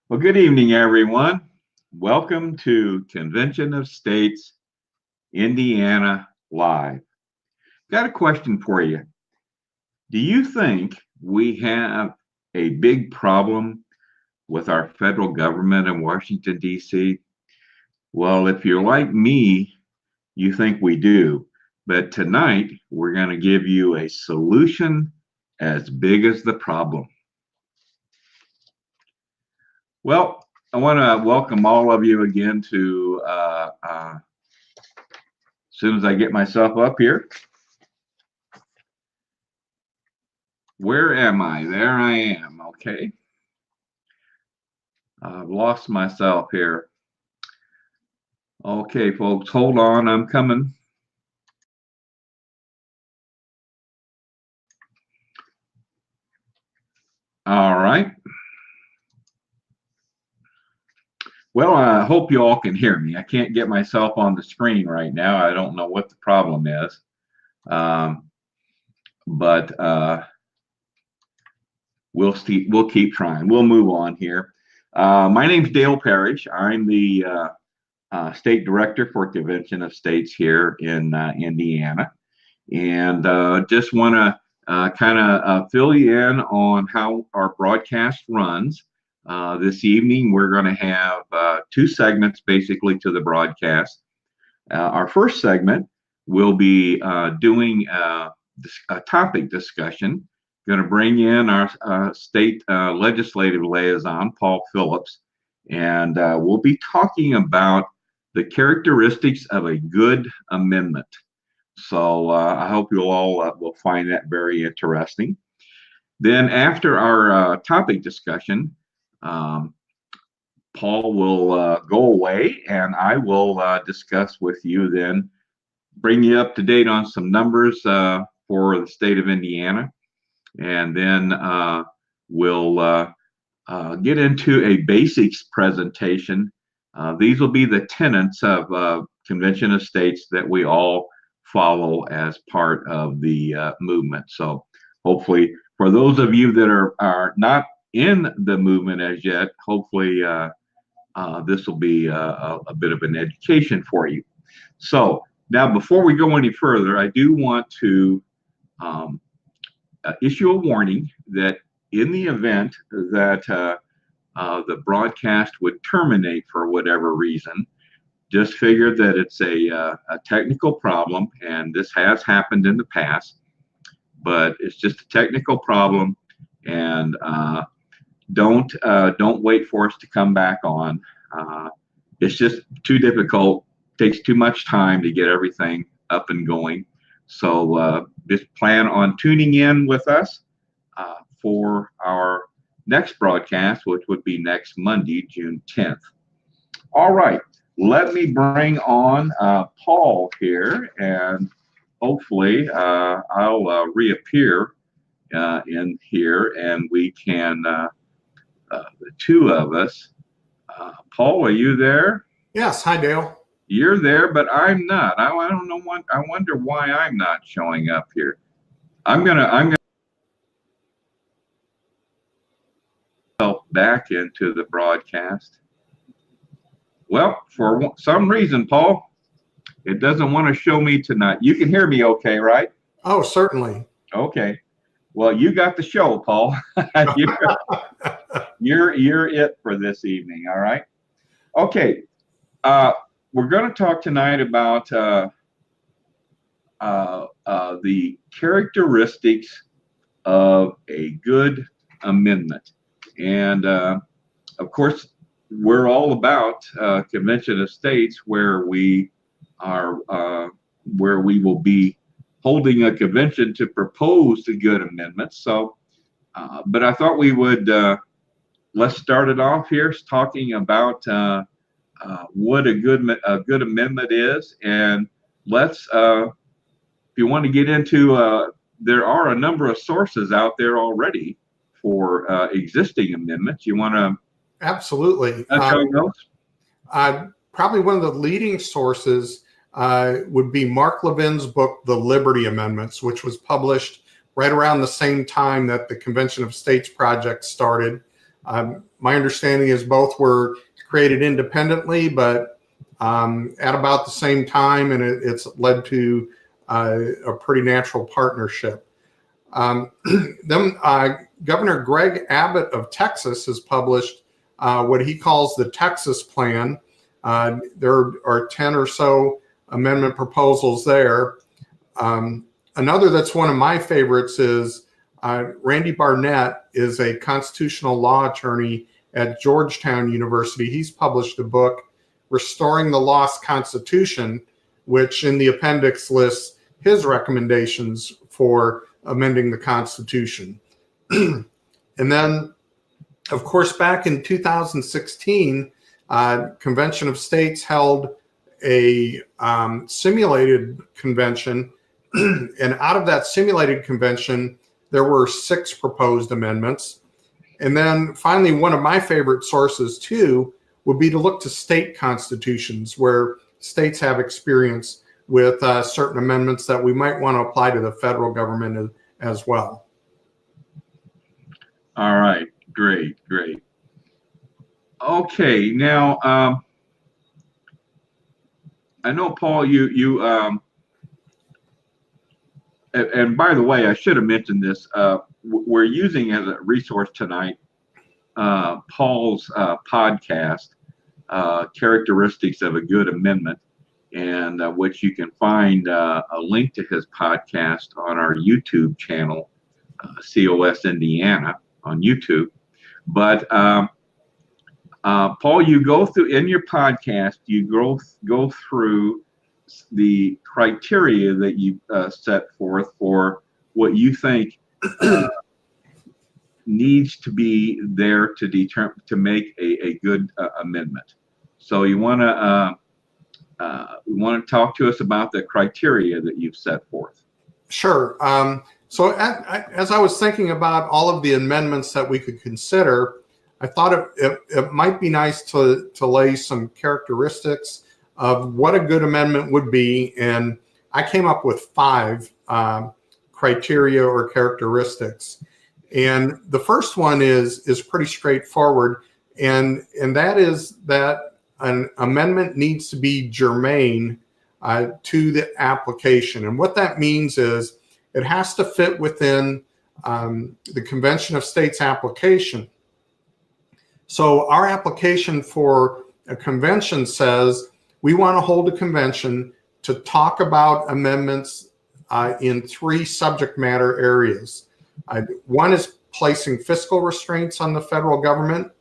Well, good evening, everyone. Welcome to Convention of States, Indiana Live. Got a question for you. Do you think we have a big problem with our federal government in Washington, D.C.? Well, if you're like me, you think we do. But tonight, we're going to give you a solution as big as the problem. Well, I want to welcome all of you again to, as soon as I get myself up here. Where am I? There I am. Okay. I've lost myself here. Okay, folks, hold on. I'm coming. All right. Well, I hope you all can hear me. I can't get myself on the screen right now. I don't know what the problem is. But we'll keep trying. We'll move on here. My name's Dale Parrish. I'm the state director for Convention of States here in Indiana, and just want to kind of fill you in on how our broadcast runs. This evening, we're going to have two segments basically to the broadcast. Our first segment will be doing a topic discussion. Going to bring in our state legislative liaison, Paul Phillips, and we'll be talking about the characteristics of a good amendment. So I hope you all will find that very interesting. Then after our topic discussion, Paul will go away and I will discuss with you then, bring you up to date on some numbers for the state of Indiana. And then we'll get into a basics presentation. These will be the tenets of Convention of States that we all follow as part of the movement. So hopefully for those of you that are not in the movement as yet, hopefully this will be a bit of an education for you. So now before we go any further, I do want to issue a warning that in the event that the broadcast would terminate for whatever reason, just figure that it's a technical problem, and this has happened in the past, but it's just a technical problem, and don't wait for us to come back on. It's just too difficult, takes too much time to get everything up and going. So just plan on tuning in with us for our next broadcast, which would be next Monday, June 10th. All right, let me bring on Paul here, and hopefully I'll reappear in here, and we can, the two of us. Paul, are you there? Yes. Hi, Dale. You're there, but I'm not. I don't know what. I wonder why I'm not showing up here. I'm gonna help back into the broadcast. Well, for some reason, Paul, it doesn't want to show me tonight. You can hear me okay, right? Oh, certainly. Okay. Well, you got the show, Paul. You're it for this evening. All right. Okay. We're going to talk tonight about the characteristics of a good amendment. And of course, we're all about Convention of States, where we will be holding a convention to propose the good amendments. So, but I thought we would let's start it off here talking about what a good amendment is, and let's if you want to get into there are a number of sources out there already for existing amendments. You want to absolutely probably one of the leading sources would be Mark Levin's book, The Liberty Amendments, which was published right around the same time that the Convention of States project started. My understanding is both were created independently, but at about the same time, and it's led to a pretty natural partnership. Then Governor Greg Abbott of Texas has published what he calls the Texas Plan. There are 10 or so amendment proposals there. Another that's one of my favorites is Randy Barnett is a constitutional law attorney at Georgetown University. He's published a book, Restoring the Lost Constitution, which in the appendix lists his recommendations for amending the Constitution. And then, of course, back in 2016, Convention of States held a simulated convention. And out of that simulated convention, there were 6 proposed amendments. And then finally, one of my favorite sources too would be to look to state constitutions where states have experience with certain amendments that we might want to apply to the federal government as well. All right, great. Okay, now I know, Paul, you and by the way, I should have mentioned this. We're using as a resource tonight Paul's podcast, Characteristics of a Good Amendment, and which you can find a link to his podcast on our YouTube channel, COS Indiana on YouTube. But Paul, you go through in your podcast, you go through the criteria that you set forth for what you think needs to be there to determine to make a good amendment. So you want to talk to us about the criteria that you've set forth. Sure. So as I was thinking about all of the amendments that we could consider, I thought it might be nice to lay some characteristics of what a good amendment would be. And I came up with 5 criteria or characteristics. And the first one is pretty straightforward. And that is that an amendment needs to be germane to the application. And what that means is it has to fit within the Convention of States application. So our application for a convention says we want to hold a convention to talk about amendments in 3 subject matter areas. One is placing fiscal restraints on the federal government.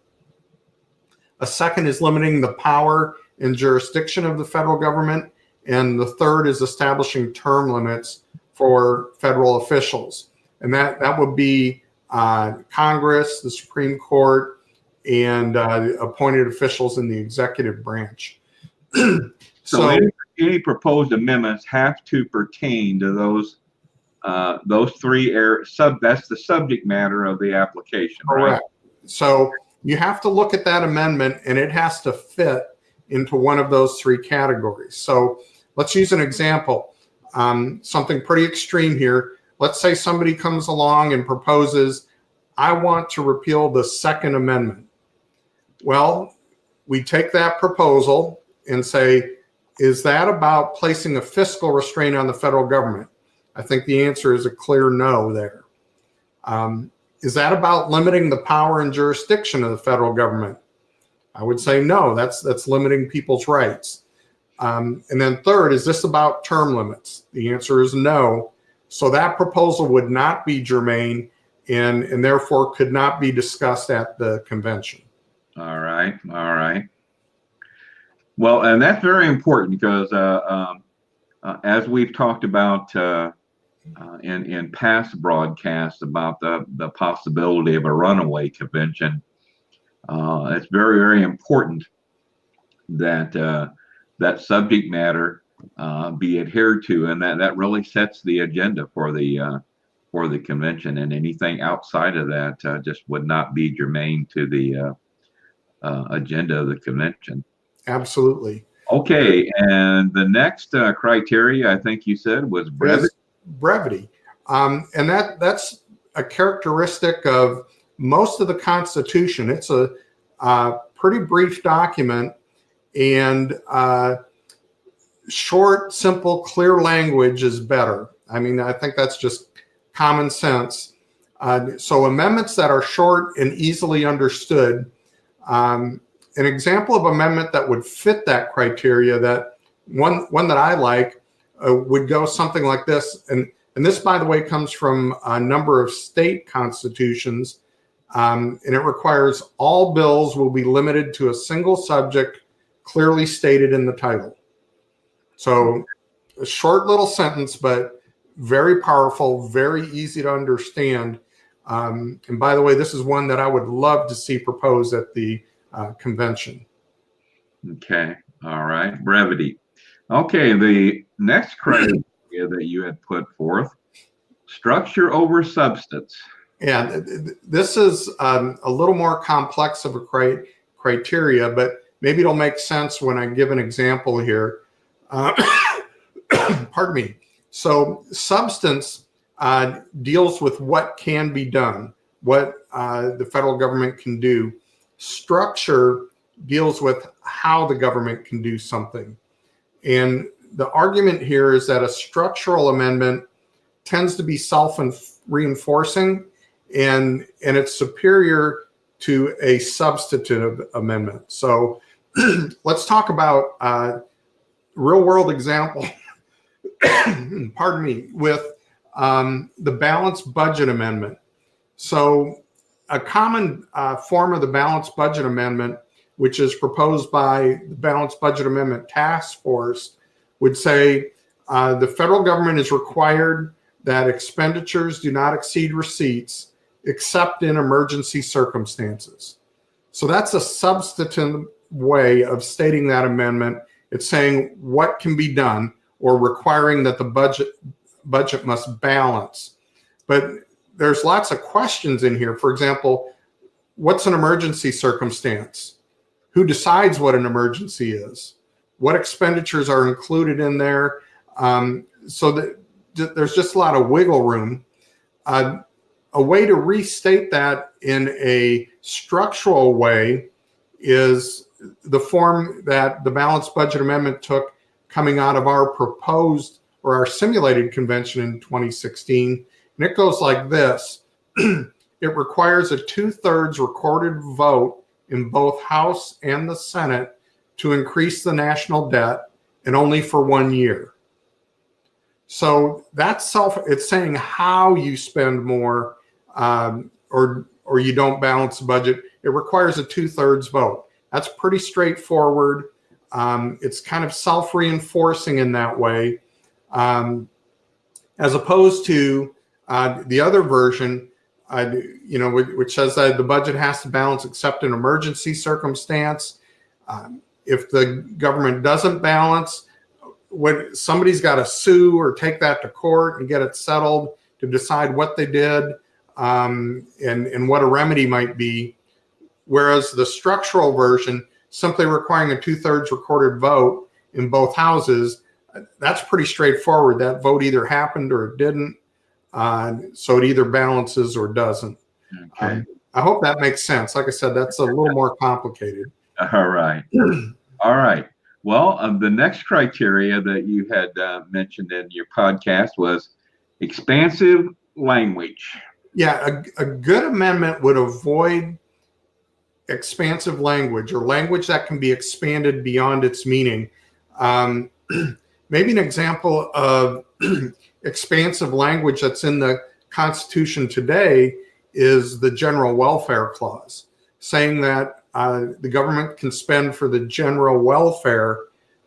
A second is limiting the power and jurisdiction of the federal government. And the third is establishing term limits for federal officials. And that would be Congress, the Supreme Court, and appointed officials in the executive branch. So any proposed amendments have to pertain to those 3 areas. That's the subject matter of the application, correct. Right? So you have to look at that amendment, and it has to fit into one of those 3 categories. So let's use an example, something pretty extreme here. Let's say somebody comes along and proposes, I want to repeal the Second Amendment. Well, we take that proposal and say, is that about placing a fiscal restraint on the federal government? I think the answer is a clear no there. Is that about limiting the power and jurisdiction of the federal government? I would say no, that's limiting people's rights. And then third, is this about term limits? The answer is no. So that proposal would not be germane and therefore could not be discussed at the convention. All right. Well, and that's very important because as we've talked about in past broadcasts about the possibility of a runaway convention, it's very, very important that that subject matter be adhered to, and that really sets the agenda for the convention. And anything outside of that just would not be germane to the agenda of the convention. Absolutely. Okay, and the next criteria I think you said was brevity. Brevity, and that's a characteristic of most of the Constitution. It's a pretty brief document, and short, simple, clear language is better. I mean, I think that's just common sense. So amendments that are short and easily understood. An example of amendment that would fit that criteria, that one that I like, would go something like this. And this, by the way, comes from a number of state constitutions. And it requires all bills will be limited to a single subject clearly stated in the title. So a short little sentence, but very powerful, very easy to understand. And by the way, this is one that I would love to see proposed at the convention. Okay. All right. Brevity. Okay. The next criteria that you had put forth, structure over substance. Yeah, this is a little more complex of a criteria, but maybe it'll make sense when I give an example here. Pardon me. So substance deals with what can be done, what the federal government can do. Structure deals with how the government can do something. And the argument here is that a structural amendment tends to be self-reinforcing, and it's superior to a substantive amendment. So let's talk about real world example, pardon me, with the balanced budget amendment. So a common form of the balanced budget amendment, which is proposed by the Balanced Budget Amendment Task Force, would say the federal government is required that expenditures do not exceed receipts except in emergency circumstances. So that's a substantive way of stating that amendment. It's saying what can be done, or requiring that the budget must balance. But there's lots of questions in here. For example, what's an emergency circumstance? Who decides what an emergency is? What expenditures are included in there? So that there's just a lot of wiggle room. A way to restate that in a structural way is the form that the Balanced Budget Amendment took coming out of our proposed or our simulated convention in 2016. And it goes like this. It requires a 2/3 recorded vote in both House and the Senate to increase the national debt, and only for 1 year. So that's it's saying how you spend more or you don't balance the budget. It requires a 2/3 vote. That's pretty straightforward. It's kind of self-reinforcing in that way, as opposed to the other version, which says that the budget has to balance except in emergency circumstance. If the government doesn't balance, somebody's got to sue or take that to court and get it settled to decide what they did, and what a remedy might be. Whereas the structural version, simply requiring a 2/3 recorded vote in both houses, that's pretty straightforward. That vote either happened or it didn't. So it either balances or doesn't. Okay. I hope that makes sense. Like I said, that's a little more complicated. All right. All right. Well, the next criteria that you had mentioned in your podcast was expansive language. Yeah, a good amendment would avoid expansive language, or language that can be expanded beyond its meaning. Maybe an example of expansive language that's in the Constitution today is the General Welfare Clause, saying that the government can spend for the general welfare,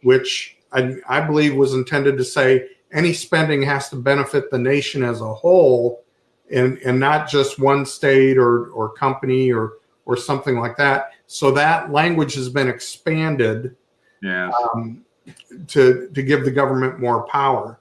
which I believe was intended to say any spending has to benefit the nation as a whole, and not just one state or company or something like that. So that language has been expanded, yes, to give the government more power.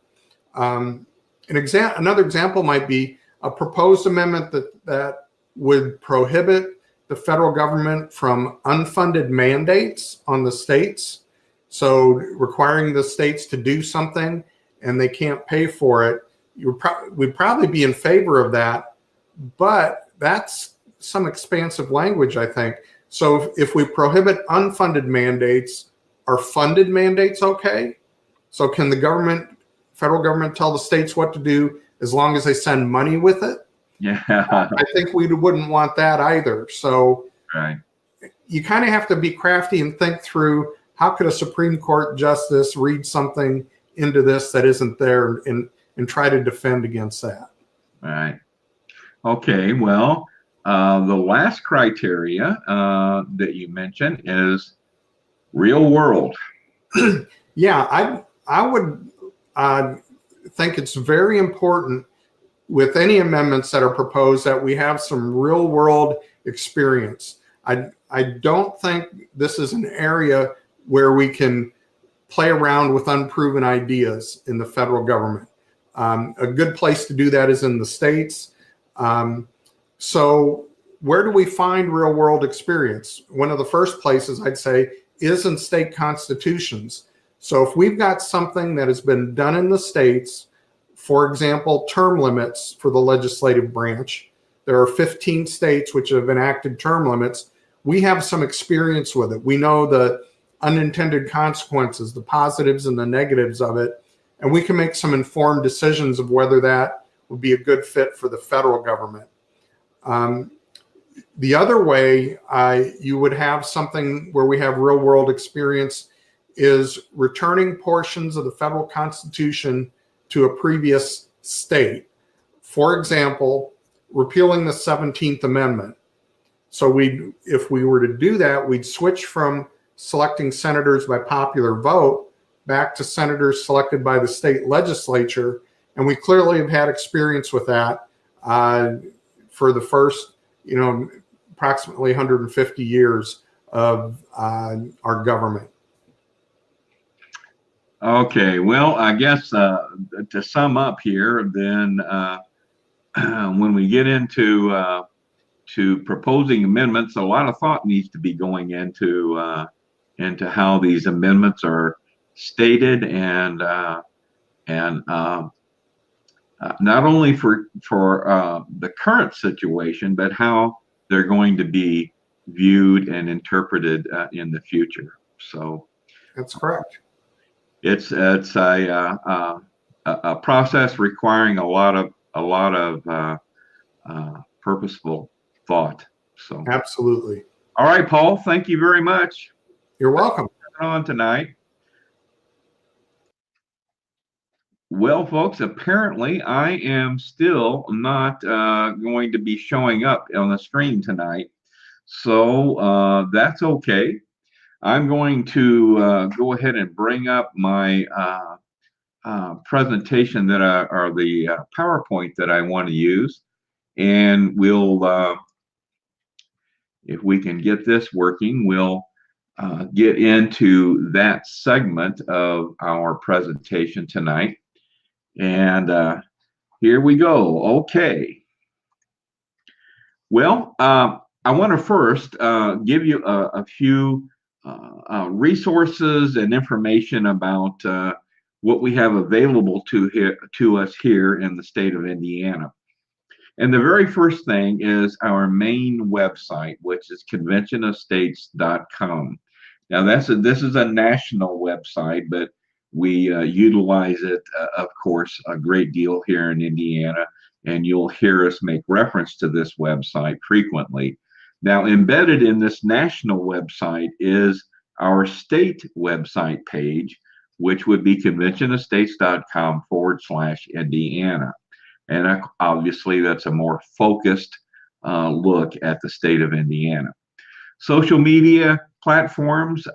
Another example might be a proposed amendment that would prohibit the federal government from unfunded mandates on the states. So requiring the states to do something and they can't pay for it. We'd probably be in favor of that, but that's some expansive language, I think. So if we prohibit unfunded mandates, are funded mandates okay? So can the federal government tell the states what to do as long as they send money with it? Yeah. I think we wouldn't want that either. So Right. you kind of have to be crafty and think through, how could a Supreme Court justice read something into this that isn't there, and try to defend against that. Right. Okay. Well, the last criteria that you mentioned is real world. Yeah, I would think it's very important with any amendments that are proposed that we have some real world experience. I don't think this is an area where we can play around with unproven ideas in the federal government. A good place to do that is in the states. So where do we find real world experience? One of the first places I'd say is in state constitutions. So if we've got something that has been done in the states, for example, term limits for the legislative branch, there are 15 states which have enacted term limits. We have some experience with it. We know the unintended consequences, the positives and the negatives of it, and we can make some informed decisions of whether that would be a good fit for the federal government. The other way you would have something where we have real world experience is returning portions of the federal Constitution to a previous state. For example, repealing the 17th Amendment. So if we were to do that, we'd switch from selecting senators by popular vote back to senators selected by the state legislature. And we clearly have had experience with that for the first, approximately 150 years of our government. Okay, well, I guess to sum up here, then when we get into to proposing amendments, a lot of thought needs to be going into how these amendments are stated, and not only for the current situation, but how they're going to be viewed and interpreted in the future. So that's correct. It's a process requiring a lot of purposeful thought. So absolutely. All right, Paul. Thank you very much. You're welcome. On tonight. Well, folks, apparently I am still not going to be showing up on the stream tonight, so that's okay. I'm going to go ahead and bring up my presentation that are the PowerPoint that I want to use, and we'll, if we can get this working, we'll get into that segment of our presentation tonight. And here we go. Okay. Well, I want to first give you a few resources and information about what we have available to us here in the state of Indiana. And the very first thing is our main website, which is conventionofstates.com. Now, this is a national website, but we utilize it, of course, a great deal here in Indiana, and you'll hear us make reference to this website frequently. Now, embedded in this national website is our state website page, which would be conventionofstates.com/Indiana. And obviously, that's a more focused look at the state of Indiana. Social media platforms,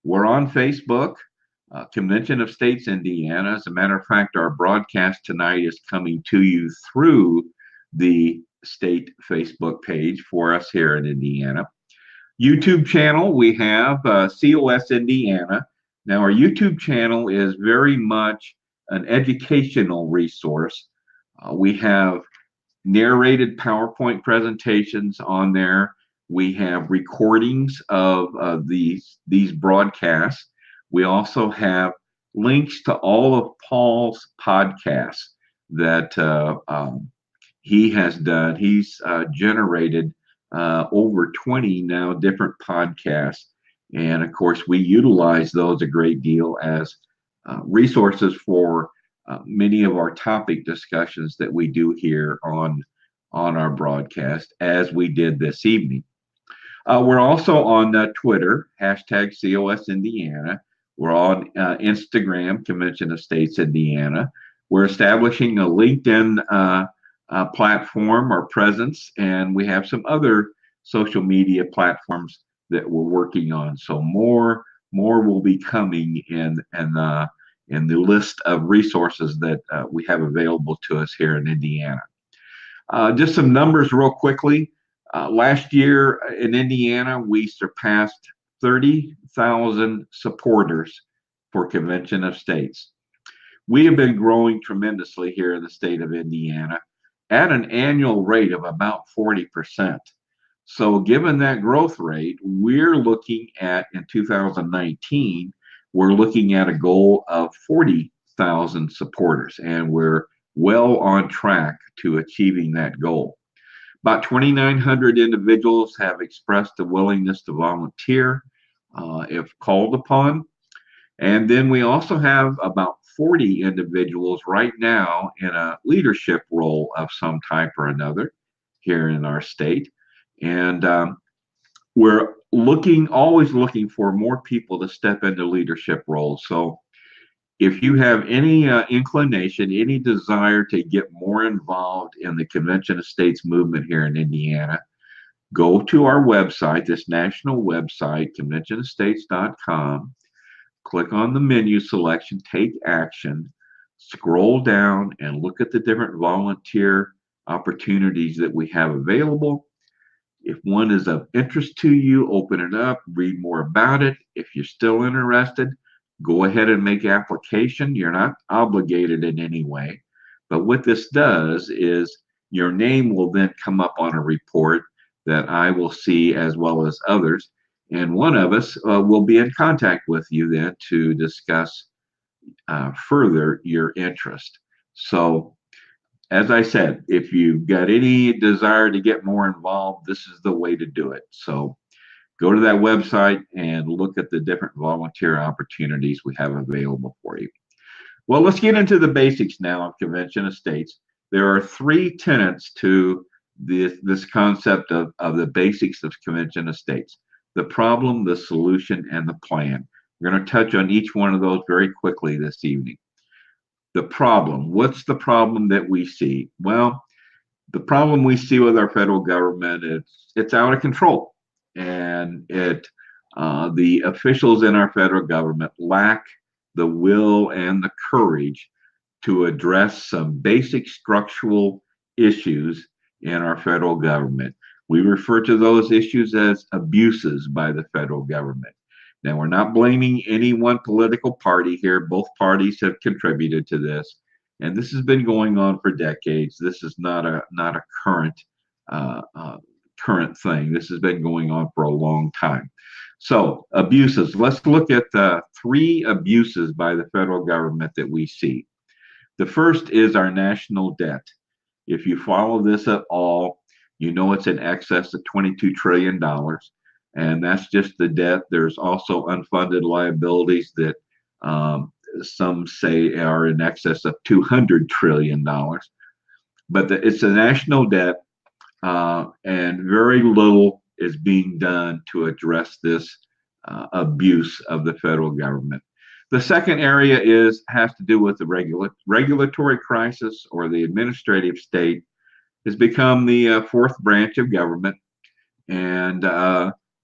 we're on Facebook, Convention of States Indiana. As a matter of fact, our broadcast tonight is coming to you through the state Facebook page for us here in Indiana. YouTube channel, we have COS Indiana. Now, our YouTube channel is very much an educational resource. We have narrated PowerPoint presentations on there. We have recordings of these broadcasts. We also have links to all of Paul's podcasts that he has done. He's generated over 20 now different podcasts. And of course, we utilize those a great deal as resources for many of our topic discussions that we do here on our broadcast, as we did this evening. We're also on Twitter, hashtag COS Indiana. We're on Instagram, Convention of States Indiana. We're establishing a LinkedIn platform or presence, and we have some other social media platforms that we're working on. So more will be coming in the list of resources that we have available to us here in Indiana. Just some numbers real quickly. Last year in Indiana, we surpassed 30,000 supporters for Convention of States. We have been growing tremendously here in the state of Indiana at an annual rate of about 40%. So given that growth rate, we're looking at, in 2019, we're looking at a goal of 40,000 supporters, and we're well on track to achieving that goal. About 2,900 individuals have expressed a willingness to volunteer if called upon. And then we also have about 40 individuals right now in a leadership role of some type or another here in our state. And we're always looking for more people to step into leadership roles. So if you have any inclination, any desire to get more involved in the Convention of States movement here in Indiana, go to our website, this national website, conventionofstates.com, click on the menu selection, take action, scroll down and look at the different volunteer opportunities that we have available. If one is of interest to you, open it up, read more about it. If you're still interested, go ahead and make application. You're not obligated in any way. But what this does is your name will then come up on a report that I will see as well as others. And one of us will be in contact with you then to discuss further your interest. So, as I said, if you've got any desire to get more involved, this is the way to do it. So go to that website and look at the different volunteer opportunities we have available for you. Well, let's get into the basics now of Convention of States. There are three tenets to this concept of the basics of Convention of States: the problem, the solution, and the plan. We're going to touch on each one of those very quickly this evening. The problem. What's the problem that we see? Well, the problem we see with our federal government, it's out of control, and the officials in our federal government lack the will and the courage to address some basic structural issues in our federal government. We refer to those issues as abuses by the federal government. Now, we're not blaming any one political party here. Both parties have contributed to this, and this has been going on for decades. This is not a current thing. This has been going on for a long time. So, abuses. Let's look at three abuses by the federal government that we see. The first is our national debt. If you follow this at all, you know it's in excess of $22 trillion. And that's just the debt. There's also unfunded liabilities that some say are in excess of $200 trillion. But it's a national debt, and very little is being done to address this abuse of the federal government. The second area has to do with the regulatory crisis, or the administrative state has become the fourth branch of government. And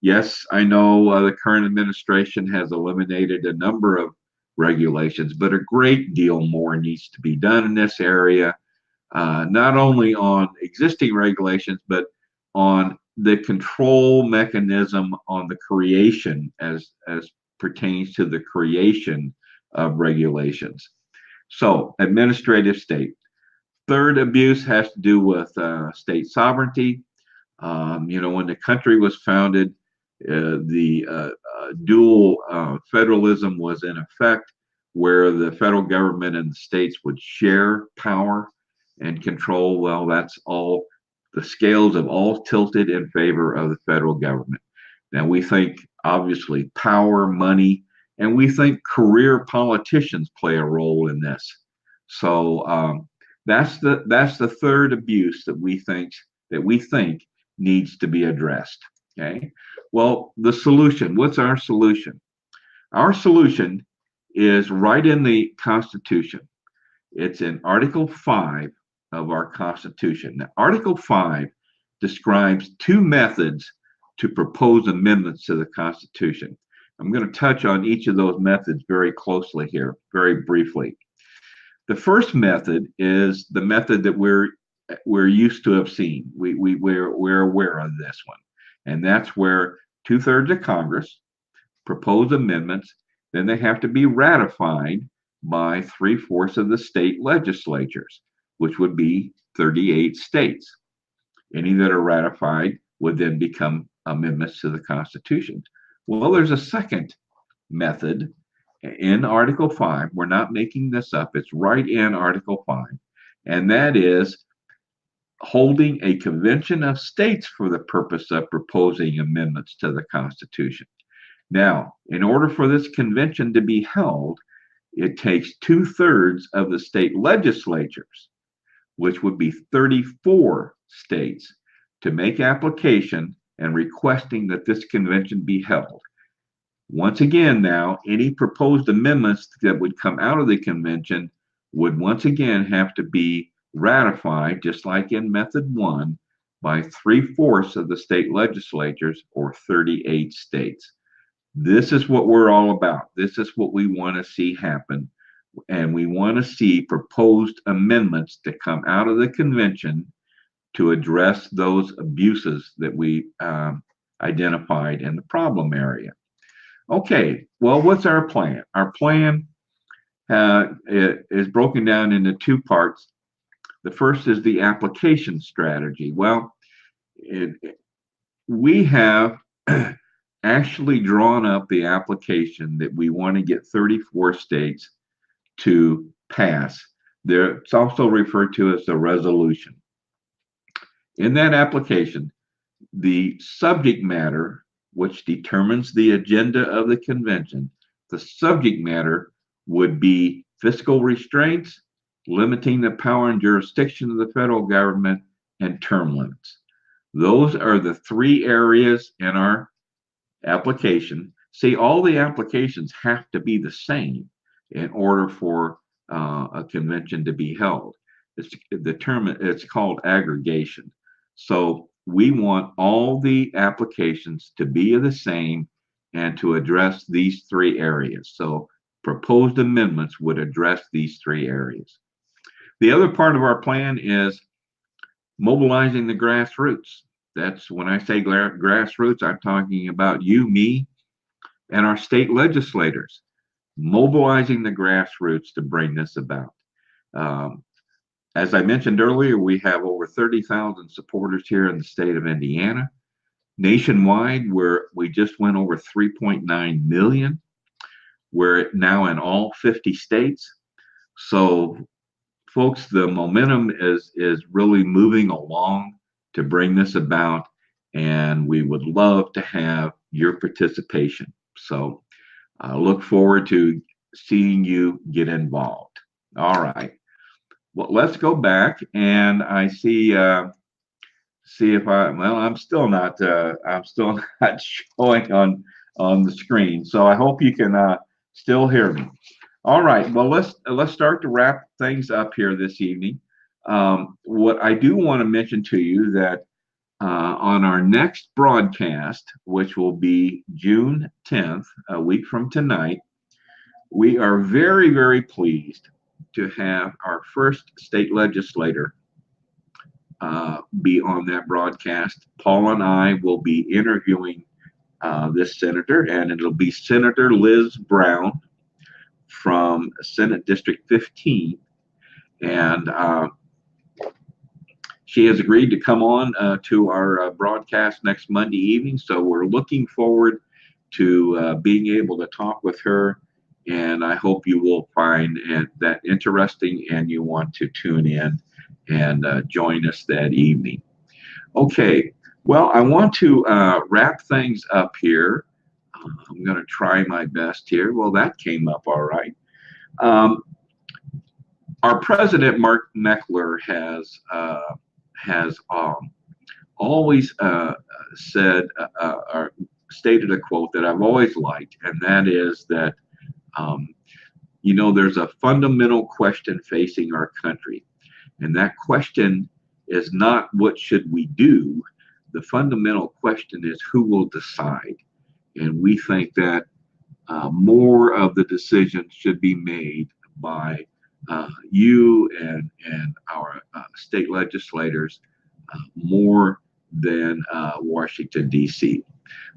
yes, I know the current administration has eliminated a number of regulations, but a great deal more needs to be done in this area, not only on existing regulations, but on the control mechanism on the creation as pertains to the creation of regulations. So, administrative state. Third abuse has to do with state sovereignty. When the country was founded, the dual federalism was in effect, where the federal government and the states would share power and control. Well, that's all the scales have all tilted in favor of the federal government. Now, we think obviously power, money, and we think career politicians play a role in this. So that's the third abuse that we think needs to be addressed. Okay. Well, the solution. What's our solution? Our solution is right in the Constitution. It's in Article 5 of our Constitution. Now, Article 5 describes two methods to propose amendments to the Constitution. I'm going to touch on each of those methods very closely here, very briefly. The first method is the method that we're used to have seen. We're aware of this one, and that's where 2/3 of Congress propose amendments. Then they have to be ratified by 3/4 of the state legislatures, which would be 38 states. Any that are ratified would then become amendments to the Constitution. Well, there's a second method in Article 5. We're not making this up. It's right in Article 5. And that is holding a convention of states for the purpose of proposing amendments to the Constitution. Now, in order for this convention to be held, it takes 2/3 of the state legislatures, which would be 34 states, to make application and requesting that this convention be held. Once again, now, any proposed amendments that would come out of the convention would once again have to be ratified, just like in Method 1, by 3/4 of the state legislatures, or 38 states. This is what we're all about. This is what we want to see happen. And we want to see proposed amendments to come out of the convention to address those abuses that we identified in the problem area. Okay, well, what's our plan? Our plan is broken down into two parts. The first is the application strategy. Well, we have actually drawn up the application that we want to get 34 states to pass. It's also referred to as the resolution. In that application, the subject matter, which determines the agenda of the convention, the subject matter would be fiscal restraints, limiting the power and jurisdiction of the federal government, and term limits. Those are the three areas in our application. See, all the applications have to be the same in order for a convention to be held. It's called aggregation. So we want all the applications to be the same and to address these three areas. So proposed amendments would address these three areas. The other part of our plan is mobilizing the grassroots. That's when I say grassroots, I'm talking about you, me, and our state legislators, mobilizing the grassroots to bring this about. As I mentioned earlier, we have over 30,000 supporters here in the state of Indiana. Nationwide, we just went over 3.9 million. We're now in all 50 states. So, folks, the momentum is really moving along to bring this about, and we would love to have your participation. So I look forward to seeing you get involved. All right. Well, let's go back, and I see if I'm still not showing on the screen. So I hope you can still hear me. All right. Well, let's start to wrap things up here this evening. What I do want to mention to you that on our next broadcast, which will be June 10th, a week from tonight, we are very, very pleased to have our first state legislator be on that broadcast. Paul and I will be interviewing this senator, and it'll be Senator Liz Brown from Senate District 15. And she has agreed to come on to our broadcast next Monday evening. So we're looking forward to being able to talk with her. And I hope you will find that interesting and you want to tune in and join us that evening. Okay, well, I want to wrap things up here. I'm going to try my best here. Well, that came up all right. Um, our president, Mark Meckler, has always said or stated a quote that I've always liked, and that is that um, there's a fundamental question facing our country, and that question is not what should we do. The fundamental question is who will decide, and we think that more of the decisions should be made by you and our state legislators more than Washington, D.C.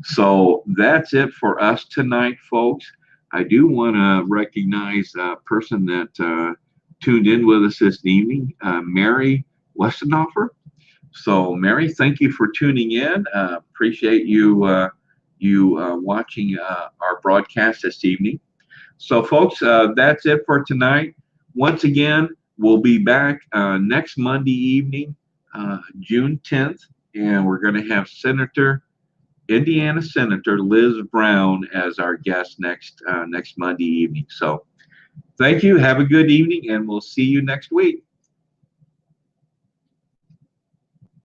So that's it for us tonight, folks. I do want to recognize a person that tuned in with us this evening, Mary Westenhofer. So, Mary, thank you for tuning in. Appreciate you watching our broadcast this evening. So, folks, that's it for tonight. Once again, we'll be back next Monday evening, June 10th, and we're going to have Indiana Senator Liz Brown as our guest next Monday evening. So, thank you. Have a good evening, and we'll see you next week.